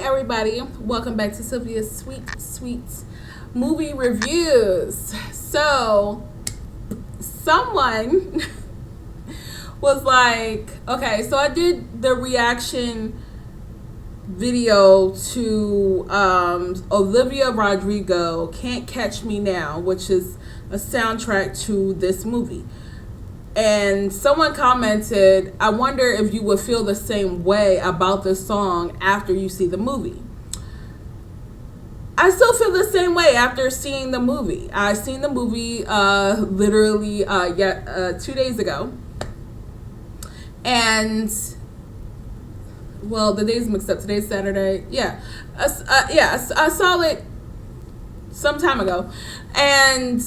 everybody, welcome back to Sylvia's sweet movie reviews. So someone was like, okay, so I did the reaction video to Olivia Rodrigo Can't Catch Me Now, which is a soundtrack to this movie. And someone commented, I wonder if you would feel the same way about this song after you see the movie. I still feel the same way after seeing the movie. I seen the movie literally 2 days ago. And, well, the days mixed up. Today's Saturday. I saw it some time ago. And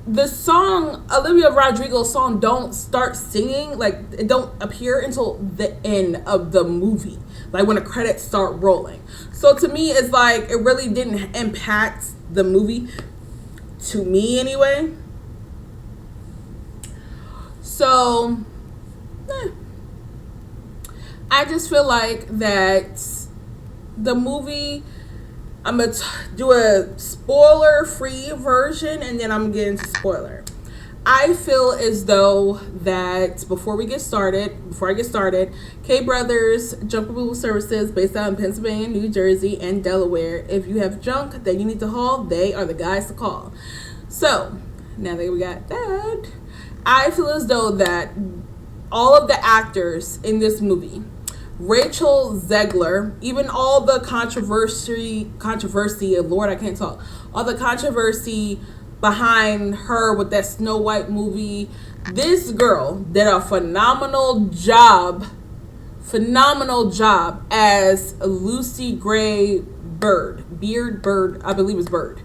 the song, Olivia Rodrigo's song, don't start singing, like, it don't appear until the end of the movie, like when the credits start rolling. So to me, it's like it really didn't impact the movie, to me anyway. So I just feel like that the movie, I'm going to do a spoiler-free version, and then I'm going to get into spoiler. I feel as though that before I get started, K Brothers Junk Removal Services, based out in Pennsylvania, New Jersey, and Delaware. If you have junk that you need to haul, they are the guys to call. So, now that we got that, I feel as though that all of the actors in this movie, Rachel Zegler, even all the controversy, Lord, I can't talk, all the controversy behind her with that Snow White movie, this girl did a phenomenal job as Lucy Gray Bird, I believe it's Bird.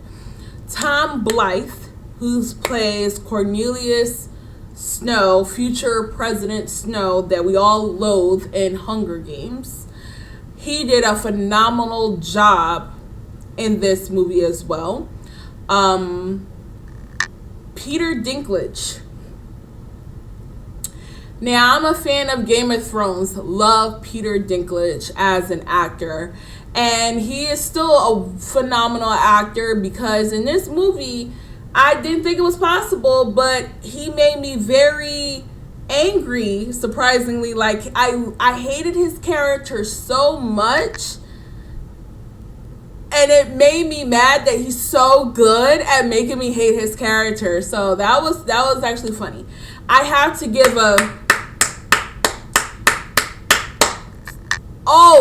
Tom Blythe, who plays Cornelius Snow, future President Snow that we all loathe in Hunger Games. He did a phenomenal job in this movie as well. Peter Dinklage. Now, I'm a fan of Game of Thrones. Love Peter Dinklage as an actor. And he is still a phenomenal actor because in this movie, I didn't think it was possible, but he made me very angry, surprisingly. Like, I hated his character so much, and it made me mad that he's so good at making me hate his character. So that was actually funny. I have to give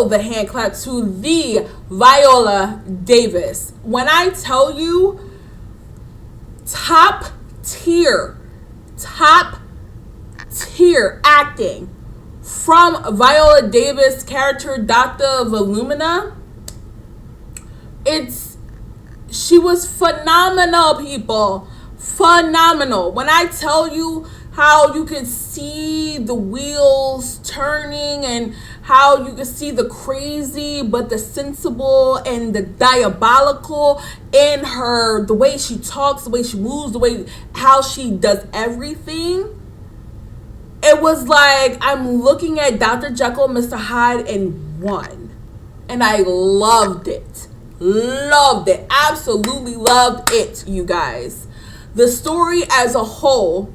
the hand clap to the Viola Davis. When I tell you, top tier acting from Viola Davis' character, Dr. Volumina. She was phenomenal, people. Phenomenal. When I tell you how you can see the wheels turning and how you can see the crazy but the sensible and the diabolical in her, the way she talks, the way she moves, how she does everything. It was like I'm looking at Dr. Jekyll and Mr. Hyde in one. And I loved it. Absolutely loved it, you guys. The story as a whole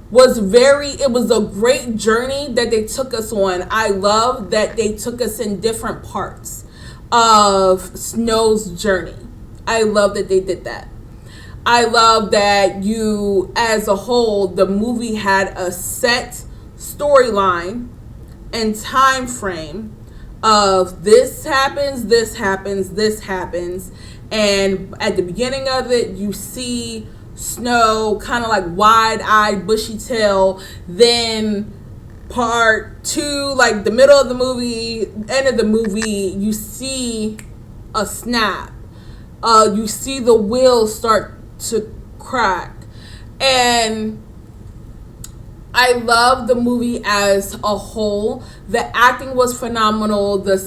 was a great journey that they took us on. I love that they took us in different parts of Snow's journey. I love that they did that. I love that as a whole, the movie had a set storyline and time frame of this happens, and at the beginning of it, you see Snow kind of like wide-eyed, bushy tail. Then part two, like the middle of the movie, end of the movie, you see a snap. You see the wheels start to crack. And I love the movie as a whole. The acting was phenomenal. The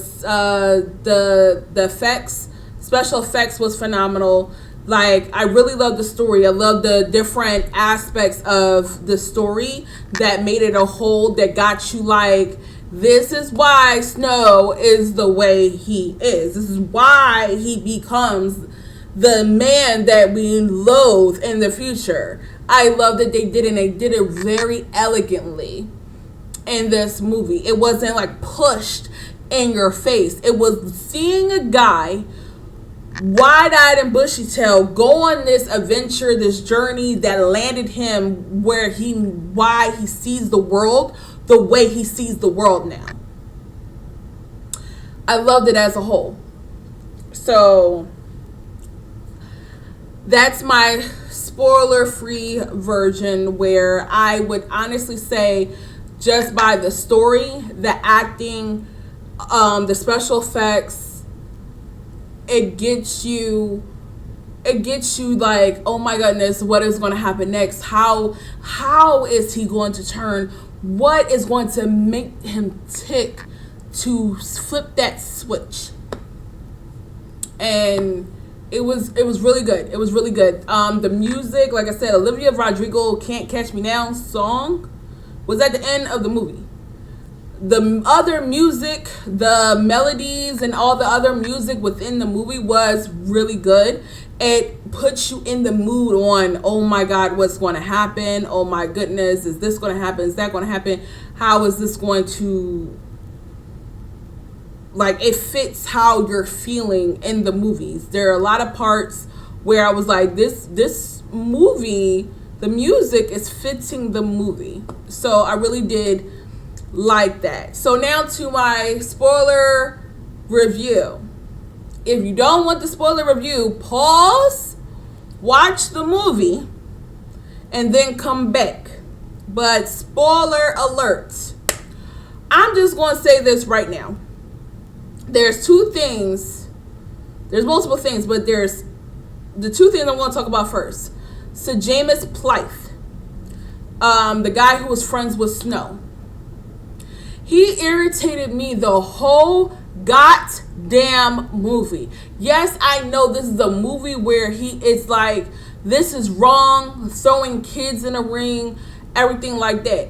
effects, special effects was phenomenal. Like, I really love the story. I love the different aspects of the story that made it a whole, that got you like This is why Snow is the way he is. This is why he becomes the man that we loathe in the future. I love that they did it, and they did it very elegantly in this movie. It wasn't like pushed in your face. It was seeing a guy, wide-eyed and bushy-tailed, go on this adventure, this journey that landed him why he sees the world the way he sees the world now. I loved it as a whole. So that's my spoiler-free version, where I would honestly say, just by the story, the acting, the special effects, it gets you like, oh my goodness, what is going to happen next? How is he going to turn? What is going to make him tick to flip that switch? And it was really good. It was really good. The music, like I said, Olivia Rodrigo "Can't Catch Me Now" song was at the end of the movie. The other music, the melodies and all the other music within the movie was really good. It puts you in the mood on, oh my God, what's going to happen? Oh my goodness, is this going to happen? Is that going to happen? How is this going to, like, it fits how you're feeling in the movies. There are a lot of parts where I was like, this movie, the music is fitting the movie. So I really did like that. So now to my spoiler review. If you don't want the spoiler review, pause, watch the movie, and then come back. But spoiler alert. I'm just going to say this right now. There's two things. There's multiple things, but there's the two things I'm going to talk about first. Seamus Plythe, the guy who was friends with Snow. He irritated me the whole goddamn movie. Yes, I know this is a movie where he is like, this is wrong, throwing kids in a ring, everything like that.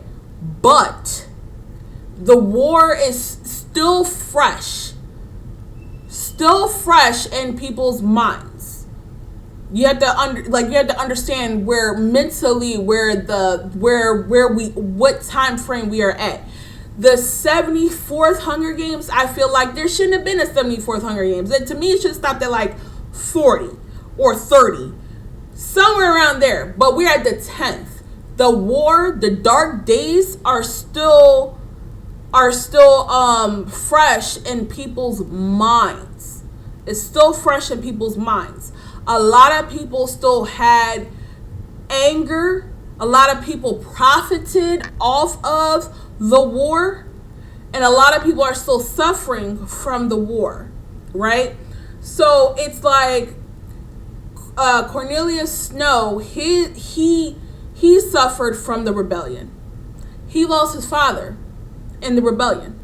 But the war is still fresh in people's minds. You have to understand where mentally, what time frame we are at. The 74th Hunger Games, I feel like there shouldn't have been a 74th Hunger Games. And to me, it should have stopped at like 40 or 30. Somewhere around there. But we're at the 10th. The war, the dark days are still fresh in people's minds. It's still fresh in people's minds. A lot of people still had anger. A lot of people profited off of the war, and a lot of people are still suffering from the war, right? So it's like Cornelius Snow, he suffered from the rebellion. He lost his father in the rebellion.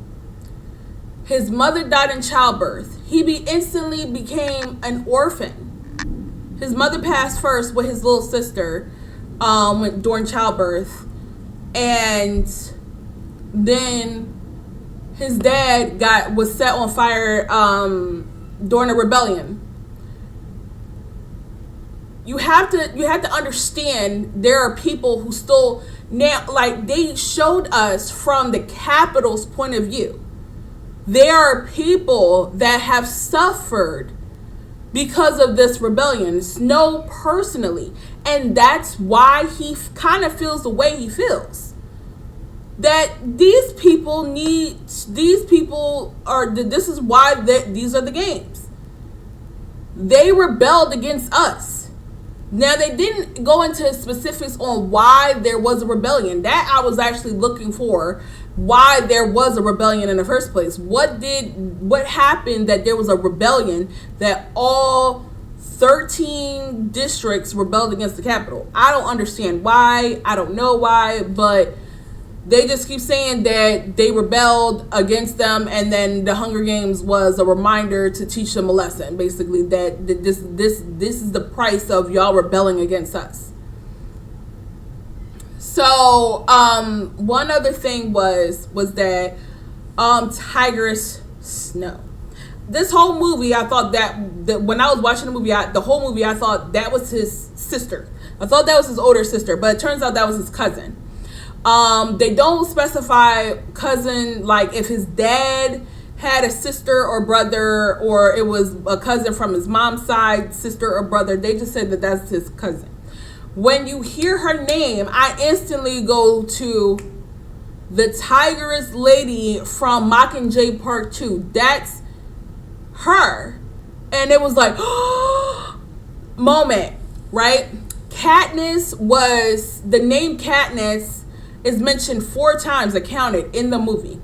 His mother died in childbirth. He instantly became an orphan. His mother passed first with his little sister during childbirth, and then his dad was set on fire during a rebellion. You have to understand, there are people who still now, like, they showed us from the Capitol's point of view. There are people that have suffered because of this rebellion. Snow personally, and that's why he kind of feels the way he feels. That these is why these are the games. They rebelled against us. Now, they didn't go into specifics on why there was a rebellion. That I was actually looking for, why there was a rebellion in the first place. What happened that there was a rebellion, that all 13 districts rebelled against the Capitol? I don't understand why. I don't know why, but they just keep saying that they rebelled against them, and then the Hunger Games was a reminder to teach them a lesson. Basically, that this is the price of y'all rebelling against us. So, one other thing was that Tigress Snow. This whole movie, I thought that when I was watching the movie, the whole movie, I thought that was his sister. I thought that was his older sister, but it turns out that was his cousin. They don't specify cousin, like if his dad had a sister or brother, or it was a cousin from his mom's side, sister or brother. They just said that that's his cousin. When you hear her name, I instantly go to the tigress lady from Mockingjay Park 2. That's her. And it was like, moment, right? The name Katniss is mentioned 4 times, accounted in the movie.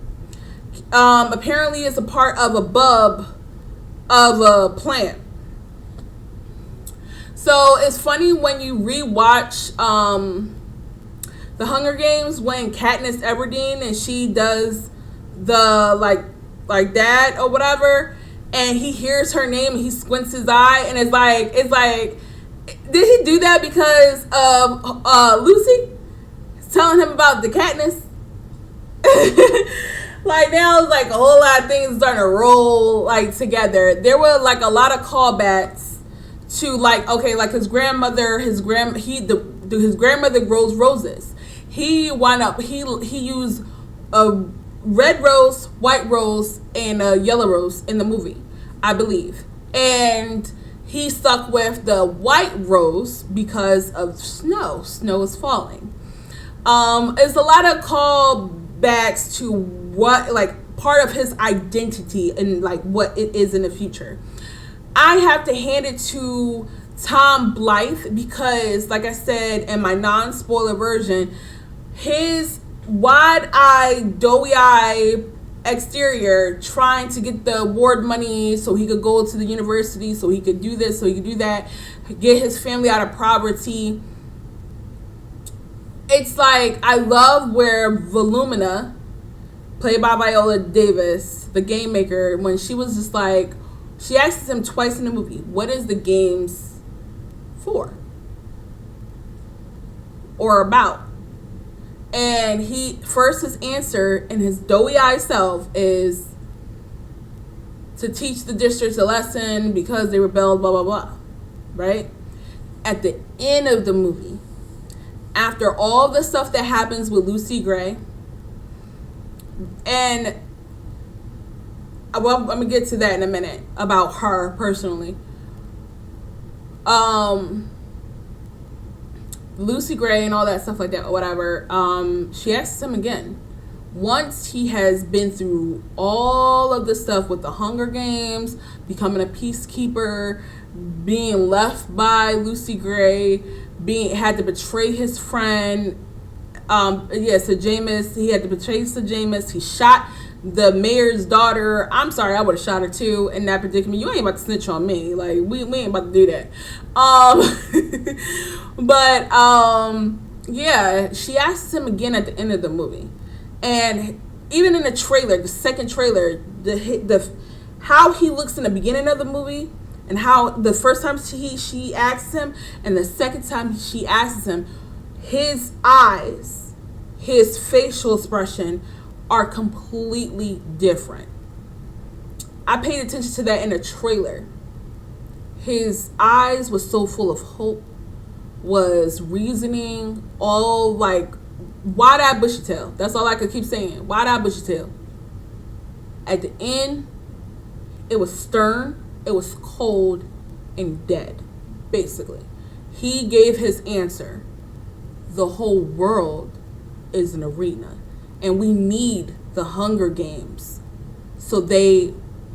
Apparently it's a part of a bulb of a plant. So it's funny when you rewatch the Hunger Games, when Katniss Everdeen and she does the like that or whatever, and he hears her name and he squints his eye, and it's like did he do that because of Lucy telling him about the Katniss? Like now it's like a whole lot of things starting to roll like together. There were like a lot of callbacks to like, okay, like his grandmother grows roses. He wound up he used a red rose, white rose, and a yellow rose in the movie, I believe. And he stuck with the white rose because of snow. Snow is falling. There's a lot of callbacks to what, like, part of his identity and like what it is in the future. I have to hand it to Tom Blythe because, like I said in my non-spoiler version, his wide-eyed, doughy-eyed exterior trying to get the award money so he could go to the university, so he could do this, so he could do that, get his family out of poverty. It's like, I love where Volumina, played by Viola Davis, the game maker, when she was just like, she asks him twice in the movie, what is the games for? Or about? And his answer in his doughy-eyed self is to teach the districts a lesson because they rebelled, blah, blah, blah. Right? At the end of the movie, after all the stuff that happens with Lucy Gray, and well, I'm gonna get to that in a minute about her personally. Lucy Gray and all that stuff like that or whatever. She asks him again. Once he has been through all of the stuff with the Hunger Games, becoming a peacekeeper, being left by Lucy Gray, had to betray his friend. Sejamis. He had to betray Sejamis. He shot the mayor's daughter. I'm sorry, I would have shot her too in that predicament. You ain't about to snitch on me. Like, we ain't about to do that. Yeah, she asks him again at the end of the movie. And even in the trailer, the second trailer, the how he looks in the beginning of the movie, and how the first time she asks him and the second time she asks him, his eyes, his facial expression are completely different. I paid attention to that in the trailer. His eyes was so full of hope, was reasoning, all like wide-eyed bushy tail. That's all I could keep saying. Wide-eyed bushy tail. At the end, it was stern, it was cold and dead, basically. He gave his answer. The whole world is an arena, and we need the Hunger Games so they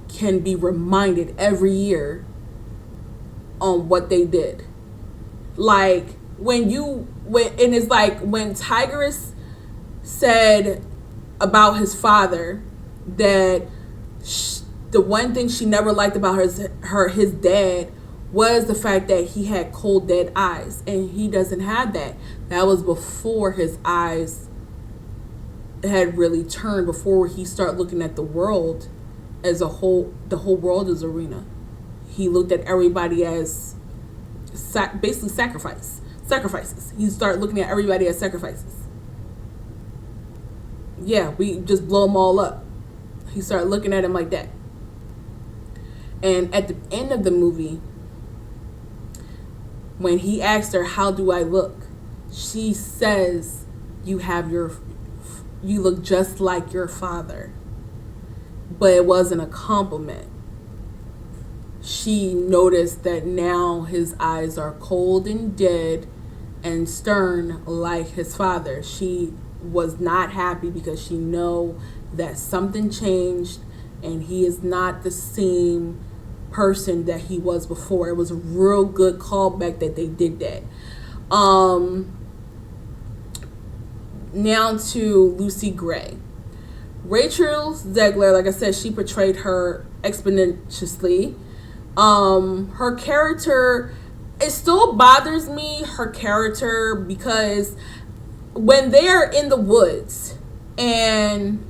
can be reminded every year on what they did. Like when it's like when Tigress said about his father that the one thing she never liked about his dad was the fact that he had cold, dead eyes, and he doesn't have that. That was before his eyes had really turned, before he started looking at the world as a whole. The whole world is arena. He looked at everybody as basically sacrifices. He started looking at everybody as sacrifices. Yeah, we just blow them all up. He started looking at him like that. And at the end of the movie, when he asked her, "How do I look?" she says, you look just like your father." But it wasn't a compliment. She noticed that now his eyes are cold and dead and stern like his father. She was not happy because she know that something changed and he is not the same person that he was before. It was a real good callback that they did that. Now to Lucy Gray. Rachel Zegler, like I said, she portrayed her exponentially. Her character, it still bothers me, her character, because when they're in the woods and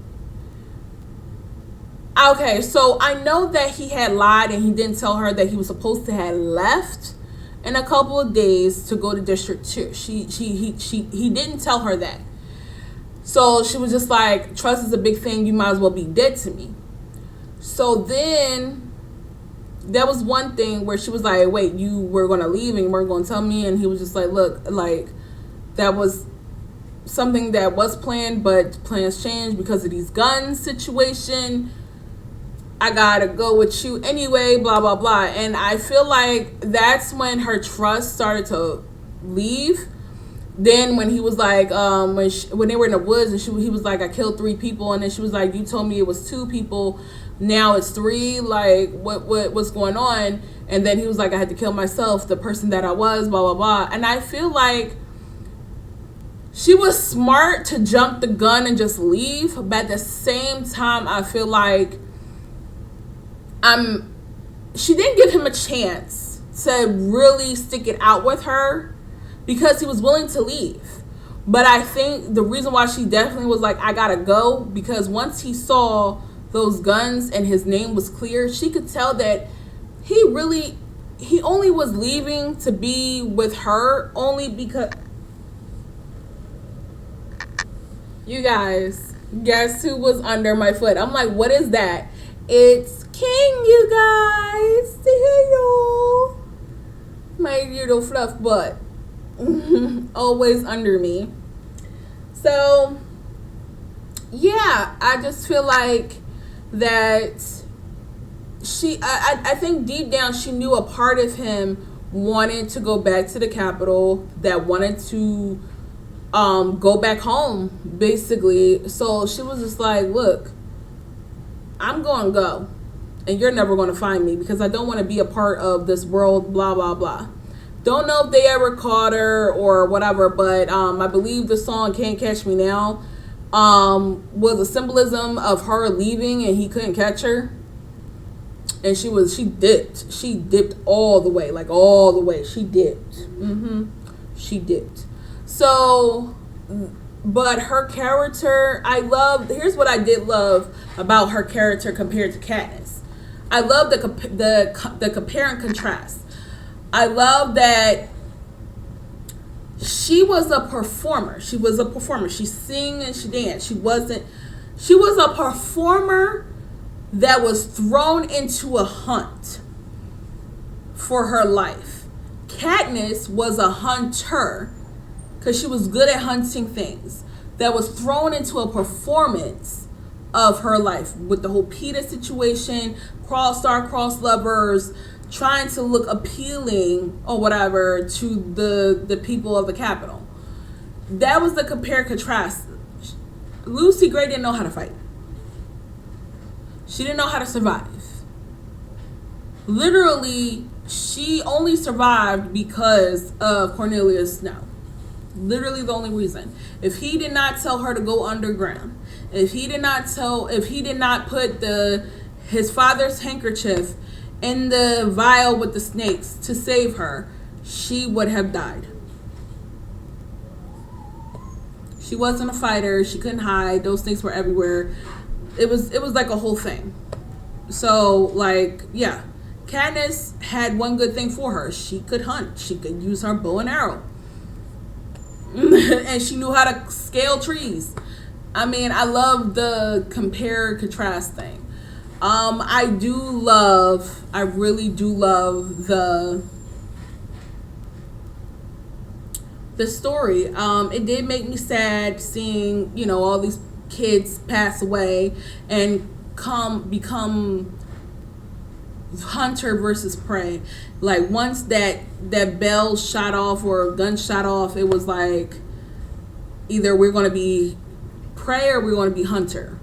okay, so I know that he had lied and he didn't tell her that he was supposed to have left in a couple of days to go to District 2. He didn't tell her that. So she was just like, trust is a big thing, you might as well be dead to me. So then there was one thing where she was like, wait, you were going to leave and you weren't going to tell me? And he was just like, look, like, that was something that was planned, but plans changed because of these guns situation. I gotta go with you anyway, blah, blah, blah. And I feel like that's when her trust started to leave. Then when he was like, when they were in the woods and he was like, I killed 3 people. And then she was like, you told me it was 2 people. Now it's 3. Like, what's going on? And then he was like, I had to kill myself, the person that I was, blah, blah, blah. And I feel like she was smart to jump the gun and just leave. But at the same time, I feel like she didn't give him a chance to really stick it out with her because he was willing to leave. But I think the reason why she definitely was like, I gotta go, because once he saw those guns and his name was clear, she could tell that he only was leaving to be with her only because, you guys, guess who was under my foot? I'm like, what is that? It's King, you guys. Say hello. My little fluff butt. Always under me. So, yeah, I just feel like that I think deep down she knew a part of him wanted to go back to the capital, that wanted to go back home, basically. So she was just like, look, I'm going to go and you're never going to find me because I don't want to be a part of this world, blah, blah, blah. Don't know if they ever caught her or whatever, but I believe the song Can't Catch Me Now was a symbolism of her leaving and he couldn't catch her. And she dipped all the way, like all the way. She dipped. She dipped. So, but her character, here's what I did love about her character compared to Katniss. I love the compare and contrast. I love that she was a performer. She sang and she danced. She was a performer that was thrown into a hunt for her life. Katniss was a hunter because she was good at hunting things, that was thrown into a performance of her life with the whole PETA situation, cross lovers, trying to look appealing or whatever to the people of the capital. That was the compare contrast. Lucy Gray didn't know how to fight. She didn't know how to survive. Literally, she only survived because of Cornelius Snow. Literally the only reason. If he did not tell her to go underground, if he did not put his father's handkerchief in the vial with the snakes to save her, she would have died. She wasn't a fighter. She couldn't hide. Those snakes were everywhere. It was like a whole thing. So, like, yeah. Katniss had one good thing for her. She could hunt. She could use her bow and arrow. And she knew how to scale trees. I mean, I love the compare contrast thing. I really do love the story. It did make me sad seeing, all these kids pass away and become hunter versus prey. Like once that bell shot off or a gun shot off, it was like either we're going to be prey or we're going to be hunter.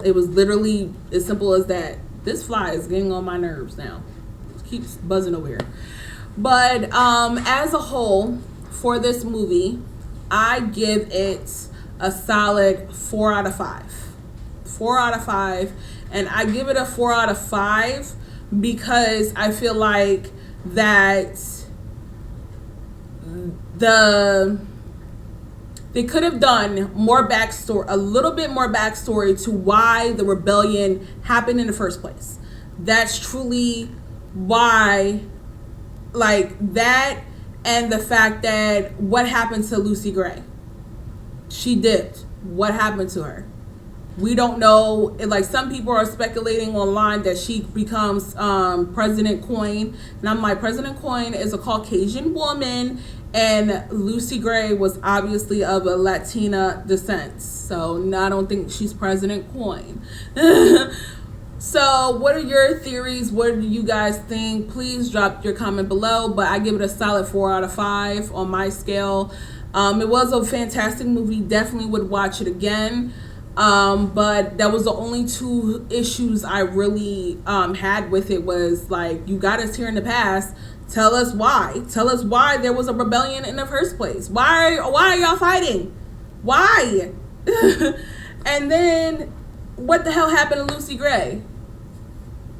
It was literally as simple as that. This fly is getting on my nerves now. It keeps buzzing over here. But as a whole, for this movie, I give it a solid 4 out of 5. 4 out of 5. And I give it a 4 out of 5 because I feel like that they could have done more backstory, a little bit more backstory to why the rebellion happened in the first place. That's truly why, like that, and the fact that what happened to Lucy Gray. She dipped. What happened to her? We don't know. Like some people are speculating online that she becomes President Coin, and I'm like, President Coin is a Caucasian woman, and Lucy Gray was obviously of a Latina descent, so no, I don't think she's President Coin. So what are your theories? What do you guys think? Please drop your comment below, but I give it a solid 4 out of 5 on my scale. It was a fantastic movie. Definitely would watch it again. But that was the only 2 issues I really had with it. Was like, you got us here in the past. Tell us why. Tell us why there was a rebellion in the first place. Why are y'all fighting? Why? And then what the hell happened to Lucy Gray?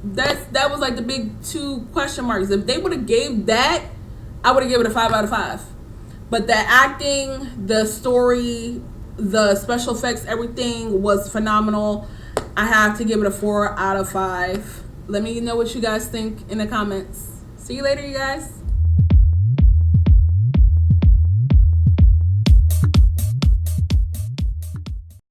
That was like the big 2 question marks. If they would have gave that, I would have given it a 5 out of 5. But the acting, the story, the special effects, everything was phenomenal. I have to give it a 4 out of 5. Let me know what you guys think in the comments. See you later, you guys.